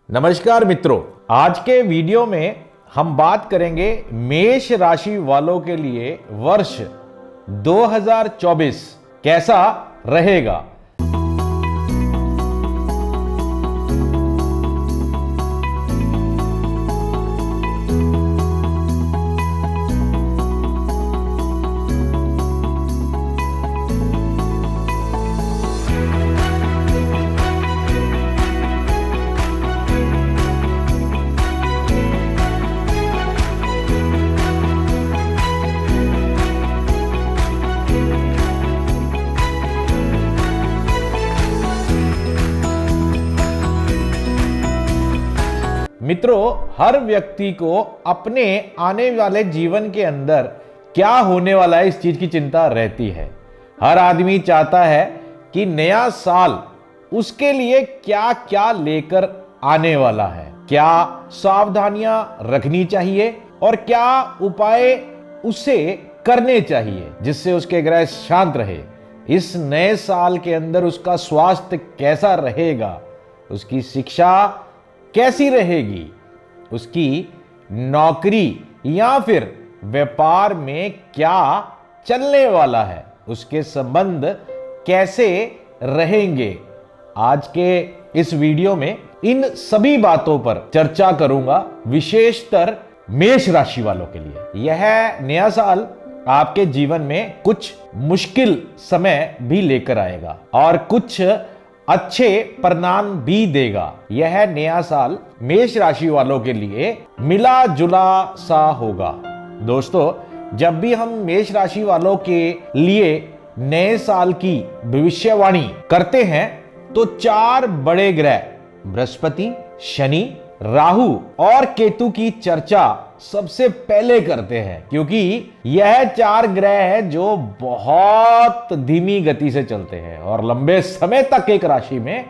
नमस्कार मित्रों, आज के वीडियो में हम बात करेंगे मेष राशि वालों के लिए वर्ष 2024 कैसा रहेगा। मित्रों, हर व्यक्ति को अपने आने वाले जीवन के अंदर क्या होने वाला है इस चीज की चिंता रहती है। हर आदमी चाहता है कि नया साल उसके लिए क्या क्या लेकर आने वाला है, क्या सावधानियां रखनी चाहिए और क्या उपाय उसे करने चाहिए जिससे उसके ग्रह शांत रहे। इस नए साल के अंदर उसका स्वास्थ्य कैसा रहेगा, उसकी शिक्षा कैसी रहेगी, उसकी नौकरी या फिर व्यापार में क्या चलने वाला है, उसके संबंध कैसे रहेंगे। आज के इस वीडियो में इन सभी बातों पर चर्चा करूंगा, विशेषतर मेष राशि वालों के लिए। यह नया साल आपके जीवन में कुछ मुश्किल समय भी लेकर आएगा और कुछ अच्छे परिणाम भी देगा। यह नया साल मेष राशि वालों के लिए मिला जुला सा होगा। दोस्तों, जब भी हम मेष राशि वालों के लिए नए साल की भविष्यवाणी करते हैं तो चार बड़े ग्रह बृहस्पति, शनि, राहु और केतु की चर्चा सबसे पहले करते हैं, क्योंकि यह चार ग्रह हैं जो बहुत धीमी गति से चलते हैं और लंबे समय तक एक राशि में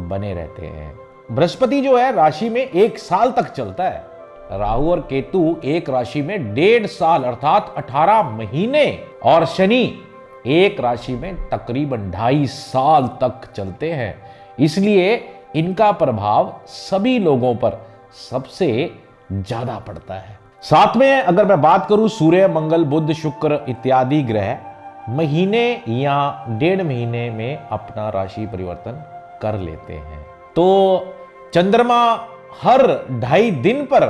बने रहते हैं। बृहस्पति जो है राशि में 1 साल तक चलता है, राहु और केतु एक राशि में 1.5 साल अर्थात 18 महीने और शनि एक राशि में तकरीबन 2.5 साल तक चलते हैं। इसलिए इनका प्रभाव सभी लोगों पर सबसे ज्यादा पड़ता है। साथ में अगर मैं बात करूं सूर्य, मंगल, बुध, शुक्र इत्यादि ग्रह महीने या 1.5 महीने में अपना राशि परिवर्तन कर लेते हैं, तो चंद्रमा हर 2.5 दिन पर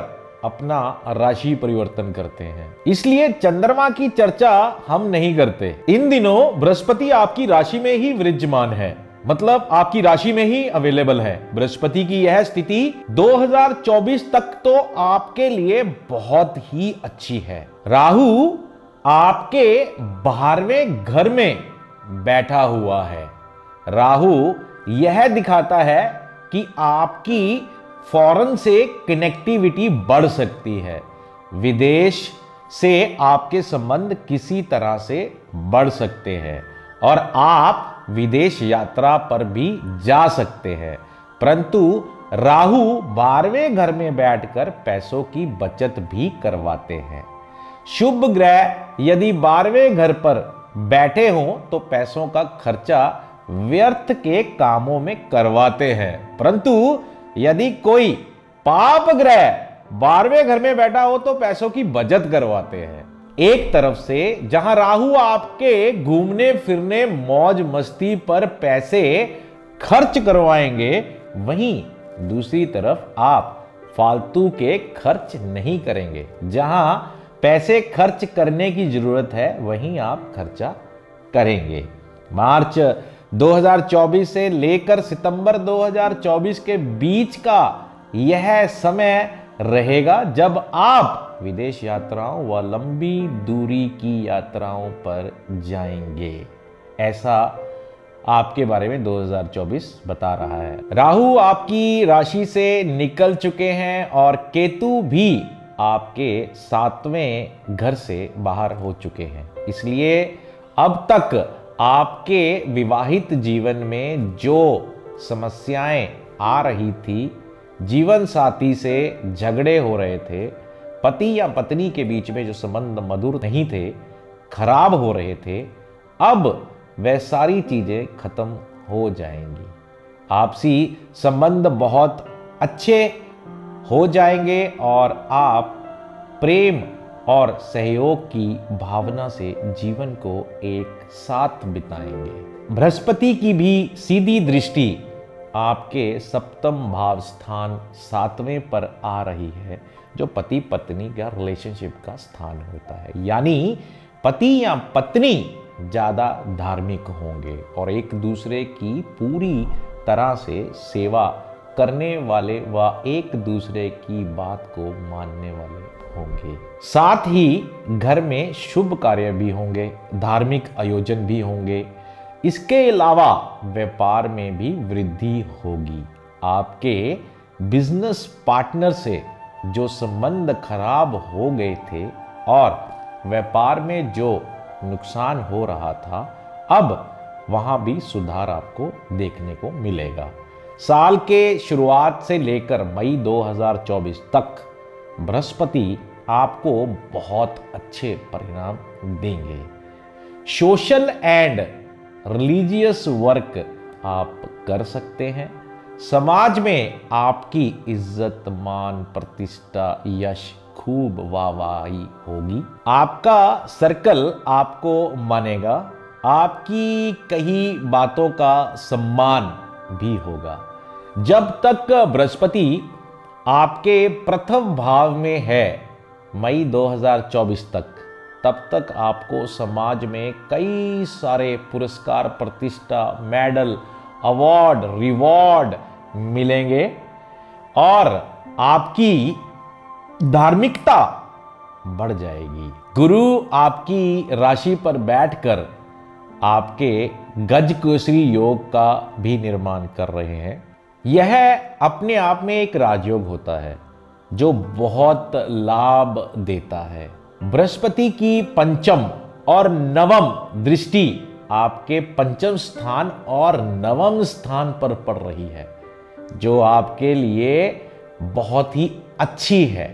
अपना राशि परिवर्तन करते हैं। इसलिए चंद्रमा की चर्चा हम नहीं करते। इन दिनों बृहस्पति आपकी राशि में ही विराजमान है, मतलब आपकी राशि में ही अवेलेबल है। बृहस्पति की यह स्थिति 2024 तक तो आपके लिए बहुत ही अच्छी है। राहु आपके 12वें घर में बैठा हुआ है। राहु यह दिखाता है कि आपकी फॉरेन से कनेक्टिविटी बढ़ सकती है, विदेश से आपके संबंध किसी तरह से बढ़ सकते हैं और आप विदेश यात्रा पर भी जा सकते हैं। परंतु राहु 12वें घर में बैठकर पैसों की बचत भी करवाते हैं। शुभ ग्रह यदि 12वें घर पर बैठे हों तो पैसों का खर्चा व्यर्थ के कामों में करवाते हैं, परंतु यदि कोई पाप ग्रह 12वें घर में बैठा हो तो पैसों की बचत करवाते हैं। एक तरफ से जहां राहु आपके घूमने फिरने मौज मस्ती पर पैसे खर्च करवाएंगे, वहीं दूसरी तरफ आप फालतू के खर्च नहीं करेंगे। जहां पैसे खर्च करने की जरूरत है वहीं आप खर्चा करेंगे। मार्च 2024 से लेकर सितंबर 2024 के बीच का यह समय रहेगा जब आप विदेश यात्राओं व लंबी दूरी की यात्राओं पर जाएंगे। ऐसा आपके बारे में 2024 बता रहा है। राहु आपकी राशि से निकल चुके हैं और केतु भी आपके 7वें घर से बाहर हो चुके हैं। इसलिए अब तक आपके विवाहित जीवन में जो समस्याएं आ रही थी, जीवन साथी से झगड़े हो रहे थे, पति या पत्नी के बीच में जो संबंध मधुर नहीं थे, खराब हो रहे थे, अब वह सारी चीजें खत्म हो जाएंगी। आपसी संबंध बहुत अच्छे हो जाएंगे और आप प्रेम और सहयोग की भावना से जीवन को एक साथ बिताएंगे। बृहस्पति की भी सीधी दृष्टि आपके सप्तम भाव स्थान 7वें पर आ रही है, जो पति पत्नी का रिलेशनशिप का स्थान होता है। यानी पति या पत्नी ज्यादा धार्मिक होंगे और एक दूसरे की पूरी तरह से सेवा करने वाले व एक दूसरे की बात को मानने वाले होंगे। साथ ही घर में शुभ कार्य भी होंगे, धार्मिक आयोजन भी होंगे। इसके अलावा व्यापार में भी वृद्धि होगी। आपके बिजनेस पार्टनर से जो संबंध खराब हो गए थे और व्यापार में जो नुकसान हो रहा था, अब वहां भी सुधार आपको देखने को मिलेगा। साल के शुरुआत से लेकर मई 2024 तक बृहस्पति आपको बहुत अच्छे परिणाम देंगे। सोशल एंड रिलीजियस वर्क आप कर सकते हैं। समाज में आपकी इज्जत, मान, प्रतिष्ठा, यश खूब वाहवाही होगी। आपका सर्कल आपको मानेगा। आपकी कई बातों का सम्मान भी होगा। जब तक बृहस्पति आपके प्रथम भाव में है मई 2024 तक, तब तक आपको समाज में कई सारे पुरस्कार, प्रतिष्ठा, मेडल, अवार्ड, रिवॉर्ड मिलेंगे और आपकी धार्मिकता बढ़ जाएगी। गुरु आपकी राशि पर बैठकर आपके गजकेसरी योग का भी निर्माण कर रहे हैं। यह अपने आप में एक राजयोग होता है जो बहुत लाभ देता है। बृहस्पति की पंचम और नवम दृष्टि आपके पंचम स्थान और नवम स्थान पर पड़ रही है, जो आपके लिए बहुत ही अच्छी है।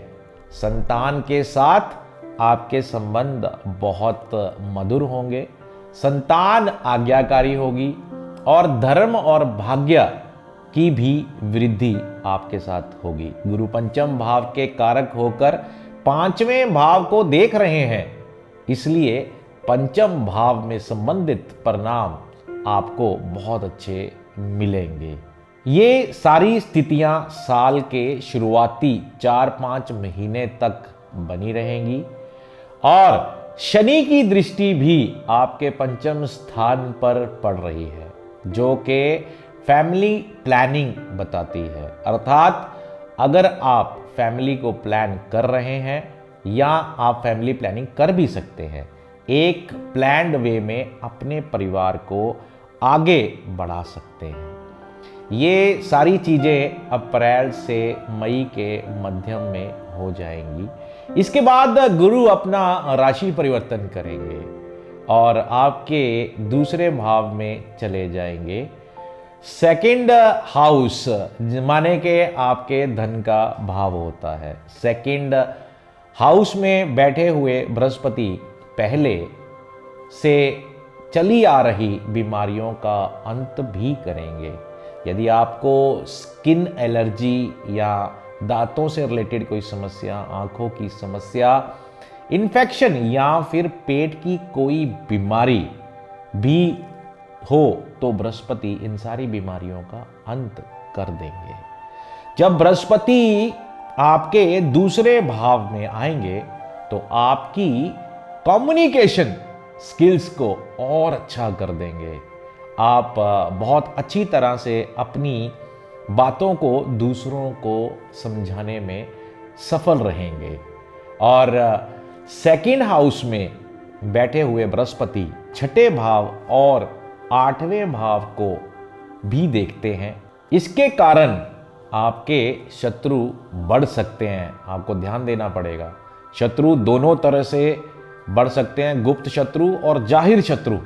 संतान के साथ आपके संबंध बहुत मधुर होंगे। संतान आज्ञाकारी होगी और धर्म और भाग्य की भी वृद्धि आपके साथ होगी। गुरु पंचम भाव के कारक होकर 5वें भाव को देख रहे हैं, इसलिए पंचम भाव में संबंधित परिणाम आपको बहुत अच्छे मिलेंगे। ये सारी स्थितियां साल के शुरुआती 4-5 महीने तक बनी रहेंगी और शनि की दृष्टि भी आपके पंचम स्थान पर पड़ रही है, जो कि फैमिली प्लानिंग बताती है। अर्थात अगर आप फैमिली को प्लान कर रहे हैं या आप फैमिली प्लानिंग कर भी सकते हैं, एक प्लान्ड वे में अपने परिवार को आगे बढ़ा सकते हैं। ये सारी चीज़ें अप्रैल से मई के मध्यम में हो जाएंगी। इसके बाद गुरु अपना राशि परिवर्तन करेंगे और आपके दूसरे भाव में चले जाएंगे। सेकंड हाउस माने के आपके धन का भाव होता है। सेकंड हाउस में बैठे हुए बृहस्पति पहले से चली आ रही बीमारियों का अंत भी करेंगे। यदि आपको स्किन एलर्जी या दांतों से रिलेटेड कोई समस्या, आंखों की समस्या, इन्फेक्शन या फिर पेट की कोई बीमारी भी हो, तो बृहस्पति इन सारी बीमारियों का अंत कर देंगे। जब बृहस्पति आपके दूसरे भाव में आएंगे तो आपकी कम्युनिकेशन स्किल्स को और अच्छा कर देंगे। आप बहुत अच्छी तरह से अपनी बातों को दूसरों को समझाने में सफल रहेंगे। और सेकंड हाउस में बैठे हुए बृहस्पति छठे भाव और 8वें भाव को भी देखते हैं। इसके कारण आपके शत्रु बढ़ सकते हैं, आपको ध्यान देना पड़ेगा। शत्रु दोनों तरह से बढ़ सकते हैं, गुप्त शत्रु और जाहिर शत्रु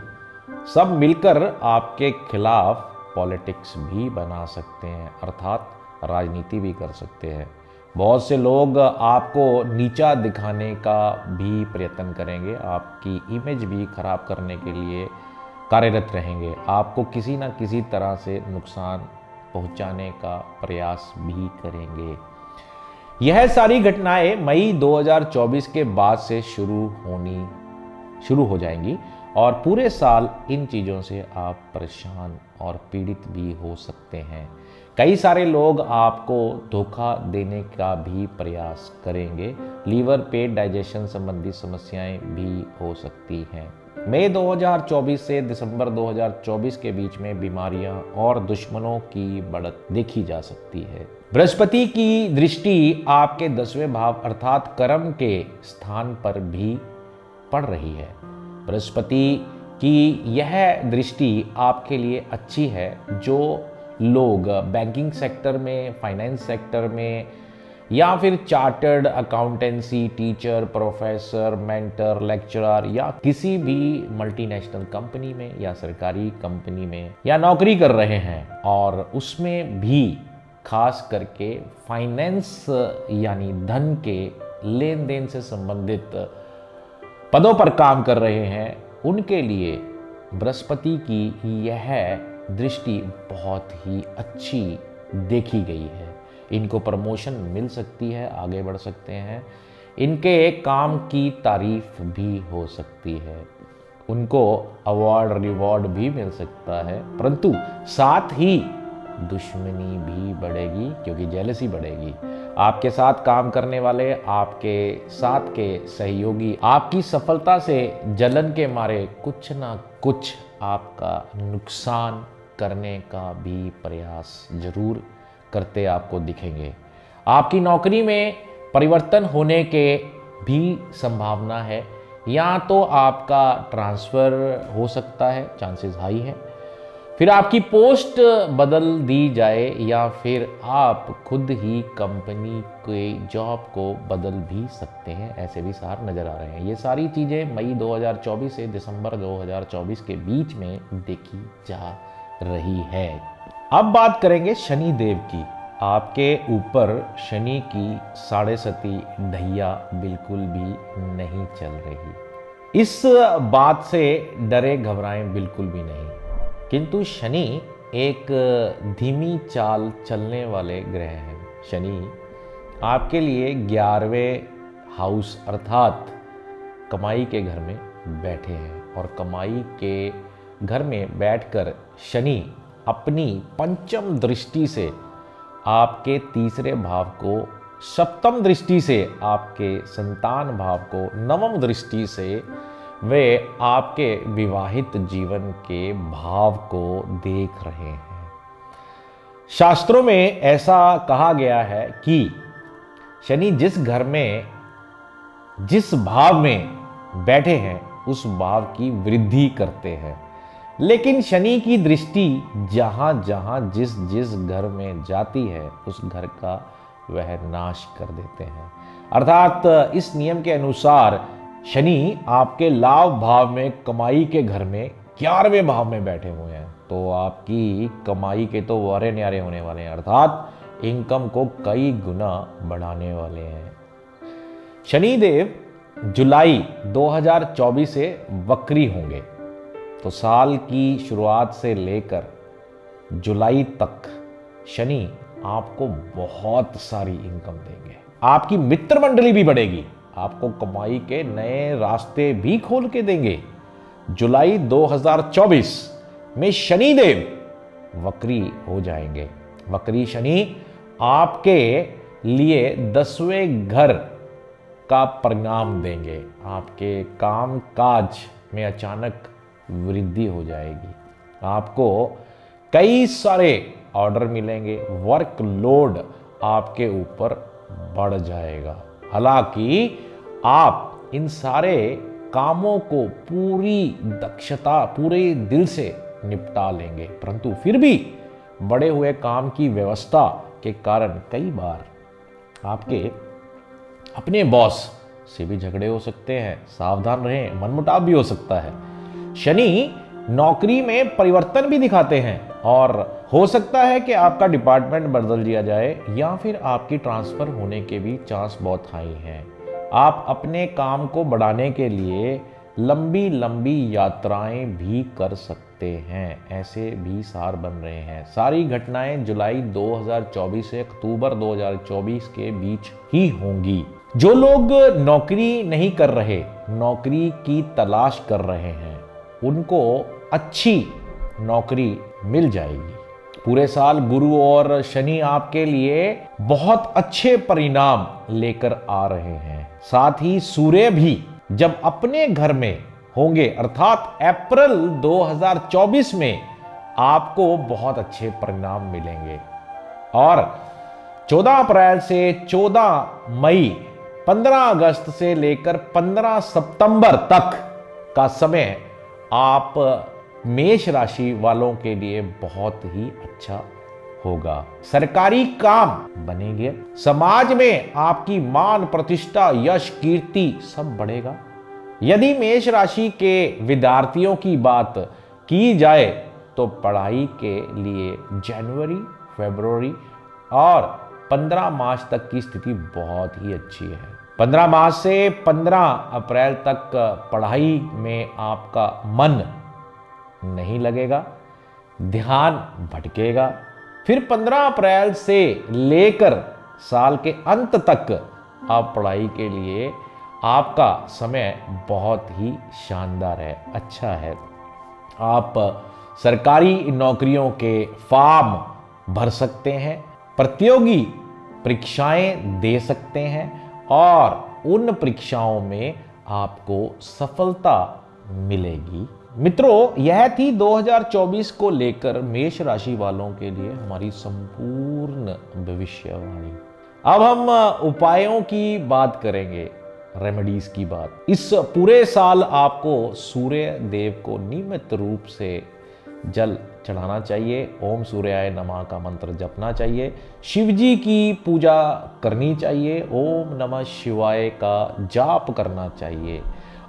सब मिलकर आपके खिलाफ पॉलिटिक्स भी बना सकते हैं, अर्थात राजनीति भी कर सकते हैं। बहुत से लोग आपको नीचा दिखाने का भी प्रयत्न करेंगे, आपकी इमेज भी खराब करने के लिए कार्यरत रहेंगे, आपको किसी ना किसी तरह से नुकसान पहुंचाने का प्रयास भी करेंगे। यह सारी घटनाएं मई 2024 के बाद से शुरू हो जाएंगी और पूरे साल इन चीज़ों से आप परेशान और पीड़ित भी हो सकते हैं। कई सारे लोग आपको धोखा देने का भी प्रयास करेंगे। लीवर, पेट, डाइजेशन संबंधी समस्याएं भी हो सकती हैं। मई 2024 से दिसंबर 2024 के बीच में बीमारियां और दुश्मनों की बढ़त देखी जा सकती है। बृहस्पति की दृष्टि आपके 10वें भाव अर्थात कर्म के स्थान पर भी पड़ रही है। बृहस्पति की यह दृष्टि आपके लिए अच्छी है। जो लोग बैंकिंग सेक्टर में, फाइनेंस सेक्टर में या फिर chartered accountancy, teacher, professor, mentor, lecturer या किसी भी मल्टीनेशनल कंपनी में या सरकारी कंपनी में या नौकरी कर रहे हैं और उसमें भी खास करके फाइनेंस यानी धन के लेन देन से संबंधित पदों पर काम कर रहे हैं, उनके लिए बृहस्पति की यह दृष्टि बहुत ही अच्छी देखी गई है। इनको प्रमोशन मिल सकती है, आगे बढ़ सकते हैं। इनके काम की तारीफ भी हो सकती है। उनको अवार्ड, रिवॉर्ड भी मिल सकता है, परंतु साथ ही दुश्मनी भी बढ़ेगी क्योंकि जेलसी बढ़ेगी। आपके साथ काम करने वाले, आपके साथ के सहयोगी आपकी सफलता से जलन के मारे कुछ ना कुछ आपका नुकसान करने का भी प्रयास जरूर करते आपको दिखेंगे। आपकी नौकरी में परिवर्तन होने के भी संभावना है। या तो आपका ट्रांसफ़र हो सकता है, चांसेस हाई है, फिर आपकी पोस्ट बदल दी जाए या फिर आप खुद ही कंपनी के जॉब को बदल भी सकते हैं। ऐसे भी सार नज़र आ रहे हैं। ये सारी चीज़ें मई 2024 से दिसंबर 2024 के बीच में देखी जा रही है। अब बात करेंगे शनि देव की। आपके ऊपर शनि की 7.5 ढैया बिल्कुल भी नहीं चल रही। इस बात से डरे घबराएं बिल्कुल भी नहीं, किंतु शनि एक धीमी चाल चलने वाले ग्रह हैं। शनि आपके लिए 11वें हाउस अर्थात कमाई के घर में बैठे हैं और कमाई के घर में बैठकर शनि अपनी पंचम दृष्टि से आपके 3रे भाव को, सप्तम दृष्टि से आपके संतान भाव को, नवम दृष्टि से वे आपके विवाहित जीवन के भाव को देख रहे हैं। शास्त्रों में ऐसा कहा गया है कि शनि जिस घर में, जिस भाव में बैठे हैं उस भाव की वृद्धि करते हैं, लेकिन शनि की दृष्टि जहां जहां जिस जिस घर में जाती है उस घर का वह नाश कर देते हैं। अर्थात इस नियम के अनुसार शनि आपके लाभ भाव में, कमाई के घर में 11वें भाव में बैठे हुए हैं, तो आपकी कमाई के तो वारे न्यारे होने वाले हैं, अर्थात इनकम को कई गुना बढ़ाने वाले हैं। शनिदेव जुलाई 2024 से वक्री होंगे, तो साल की शुरुआत से लेकर जुलाई तक शनि आपको बहुत सारी इनकम देंगे। आपकी मित्र मंडली भी बढ़ेगी, आपको कमाई के नए रास्ते भी खोल के देंगे। जुलाई 2024 में शनिदेव वक्री हो जाएंगे। वक्री शनि आपके लिए 10वें घर का परिणाम देंगे। आपके काम काज में अचानक वृद्धि हो जाएगी। आपको कई सारे ऑर्डर मिलेंगे, वर्कलोड आपके ऊपर बढ़ जाएगा। हालांकि आप इन सारे कामों को पूरी दक्षता, पूरे दिल से निपटा लेंगे, परंतु फिर भी बढ़े हुए काम की व्यवस्था के कारण कई बार आपके अपने बॉस से भी झगड़े हो सकते हैं। सावधान रहें, मनमुटाव भी हो सकता है। शनि नौकरी में परिवर्तन भी दिखाते हैं और हो सकता है कि आपका डिपार्टमेंट बदल दिया जाए या फिर आपकी ट्रांसफर होने के भी चांस बहुत हाई हैं। आप अपने काम को बढ़ाने के लिए लंबी लंबी यात्राएं भी कर सकते हैं, ऐसे भी सार बन रहे हैं। सारी घटनाएं जुलाई 2024 से अक्टूबर 2024 के बीच ही होंगी। जो लोग नौकरी नहीं कर रहे, नौकरी की तलाश कर रहे हैं, उनको अच्छी नौकरी मिल जाएगी। पूरे साल गुरु और शनि आपके लिए बहुत अच्छे परिणाम लेकर आ रहे हैं। साथ ही सूर्य भी जब अपने घर में होंगे, अर्थात अप्रैल 2024 में आपको बहुत अच्छे परिणाम मिलेंगे। और 14 अप्रैल से 14 मई, 15 अगस्त से लेकर 15 सितंबर तक का समय आप मेष राशि वालों के लिए बहुत ही अच्छा होगा। सरकारी काम बनेंगे, समाज में आपकी मान प्रतिष्ठा यश कीर्ति सब बढ़ेगा। यदि मेष राशि के विद्यार्थियों की बात की जाए तो पढ़ाई के लिए जनवरी, फरवरी और 15 मार्च तक की स्थिति बहुत ही अच्छी है। 15 मार्च से 15 अप्रैल तक पढ़ाई में आपका मन नहीं लगेगा, ध्यान भटकेगा। फिर 15 अप्रैल से लेकर साल के अंत तक आप पढ़ाई के लिए आपका समय बहुत ही शानदार है, अच्छा है। आप सरकारी नौकरियों के फॉर्म भर सकते हैं, प्रतियोगी परीक्षाएं दे सकते हैं और उन परीक्षाओं में आपको सफलता मिलेगी। मित्रों, यह थी 2024 को लेकर मेष राशि वालों के लिए हमारी संपूर्ण भविष्यवाणी। अब हम उपायों की बात करेंगे, रेमेडीज की बात। इस पूरे साल आपको सूर्य देव को नियमित रूप से जल चढ़ाना चाहिए, ओम सूर्याय नमः का मंत्र जपना चाहिए, शिव जी की पूजा करनी चाहिए, ओम नमः शिवाय का जाप करना चाहिए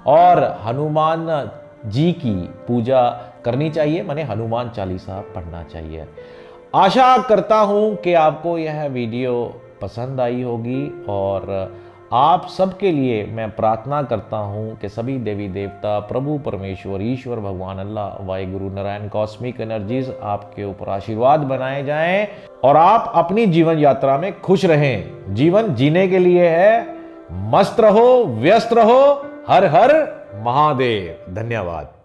और हनुमान जी की पूजा करनी चाहिए, माने हनुमान चालीसा पढ़ना चाहिए। आशा करता हूं कि आपको यह वीडियो पसंद आई होगी और आप सबके लिए मैं प्रार्थना करता हूं कि सभी देवी देवता, प्रभु परमेश्वर, ईश्वर भगवान अल्लाह, वाहिगुरु नारायण, कॉस्मिक एनर्जीज आपके ऊपर आशीर्वाद बनाए जाएं और आप अपनी जीवन यात्रा में खुश रहें। जीवन जीने के लिए है, मस्त रहो, व्यस्त रहो। हर हर महादेव। धन्यवाद।